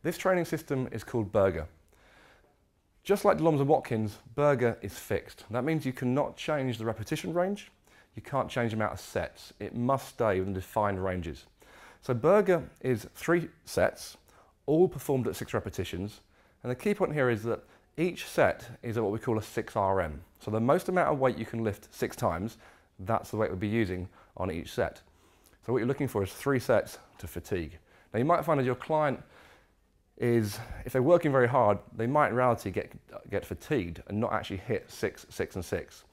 This training system is called Berger. Just like Delorme's and Watkins, Berger is fixed. That means you cannot change the repetition range, you can't change the amount of sets. It must stay within defined ranges. So Berger is 3 sets, all performed at 6 repetitions, and the key point here is that each set is at what we call a 6 RM. So the most amount of weight you can lift 6 times, that's the weight we'll be using on each set. So what you're looking for is 3 sets to fatigue. Now you might find that your client is, if they're working very hard, they might in reality get fatigued and not actually hit 6, 6 and 6.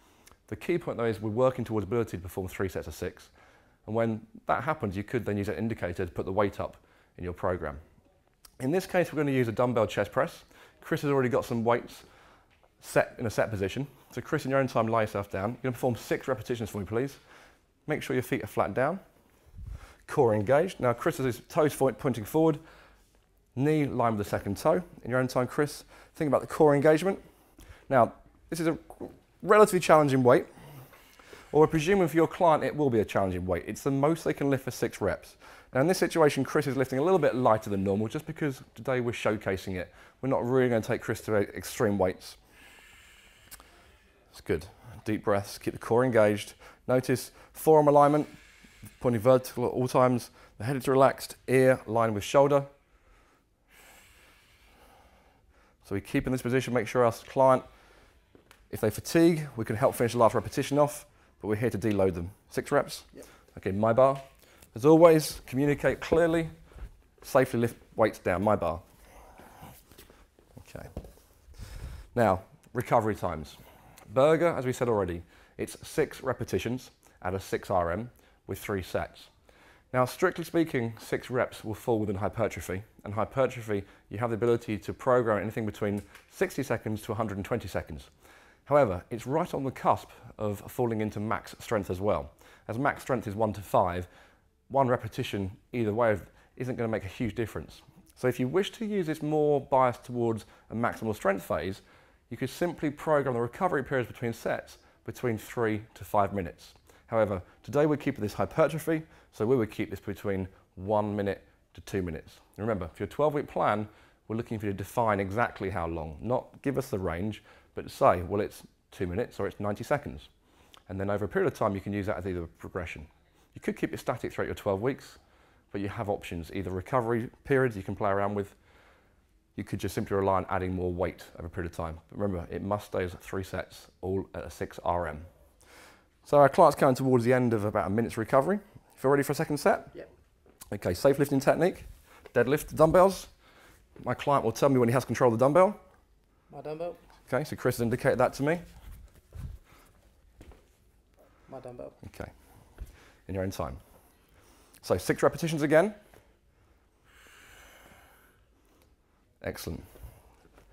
The key point though is we're working towards ability to perform 3 sets of 6. And when that happens, you could then use an indicator to put the weight up in your program. In this case, we're going to use a dumbbell chest press. Chris has already got some weights set in a set position. So Chris, in your own time, lie yourself down. You're going to perform 6 repetitions for me, please. Make sure your feet are flat down, core engaged. Now Chris has his toes pointing forward, knee lined with the second toe. In your own time, Chris, think about the core engagement. Now, this is a relatively challenging weight, or we're presuming for your client it will be a challenging weight. It's the most they can lift for 6 reps. Now in this situation, Chris is lifting a little bit lighter than normal, just because today we're showcasing it. We're not really going to take Chris to extreme weights. It's good. Deep breaths, keep the core engaged. Notice forearm alignment, pointing vertical at all times. The head is relaxed, ear lined with shoulder. So we keep in this position, make sure our client, if they fatigue, we can help finish the last repetition off, but we're here to deload them. 6 reps? Yep. Okay, my bar. As always, communicate clearly, safely lift weights down, my bar. Okay. Now, recovery times. Berger, as we said already, it's 6 repetitions at a 6 RM with 3 sets. Now, strictly speaking, 6 reps will fall within hypertrophy, and hypertrophy, you have the ability to program anything between 60 seconds to 120 seconds. However, it's right on the cusp of falling into max strength as well. As max strength is 1 to 5, 1 repetition either way isn't going to make a huge difference. So if you wish to use this more biased towards a maximal strength phase, you could simply program the recovery periods between sets between 3 to 5 minutes. However, today we're keeping this hypertrophy, so we would keep this between 1 minute to 2 minutes. And remember, for your 12-week plan, we're looking for you to define exactly how long, not give us the range, but say, well, it's 2 minutes or it's 90 seconds. And then over a period of time, you can use that as either a progression. You could keep it static throughout your 12 weeks, but you have options, either recovery periods you can play around with. You could just simply rely on adding more weight over a period of time. But remember, it must stay as 3 sets, all at a 6 RM. So our client's coming towards the end of about a minute's recovery. If you're ready for a second set? Yep. Okay, safe lifting technique, deadlift dumbbells. My client will tell me when he has control of the dumbbell. My dumbbell. Okay, so Chris has indicated that to me. My dumbbell. Okay, in your own time. So 6 repetitions again. Excellent.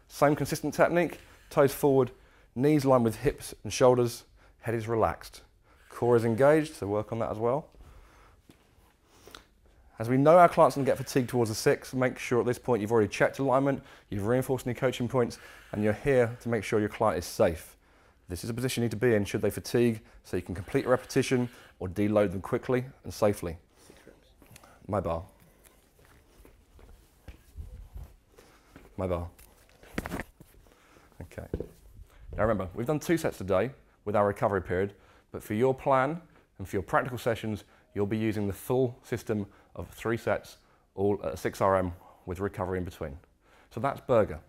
Same consistent technique, toes forward, knees lined with hips and shoulders, head is relaxed. Core is engaged, so work on that as well. As we know our clients can get fatigued towards the 6, make sure at this point you've already checked alignment, you've reinforced any coaching points, and you're here to make sure your client is safe. This is a position you need to be in should they fatigue, so you can complete a repetition or deload them quickly and safely. 6 reps. My bar. My bar. Okay. Now remember, we've done 2 sets today with our recovery period, but for your plan and for your practical sessions, you'll be using the full system of 3 sets, all at 6 RM with recovery in between. So that's Berger.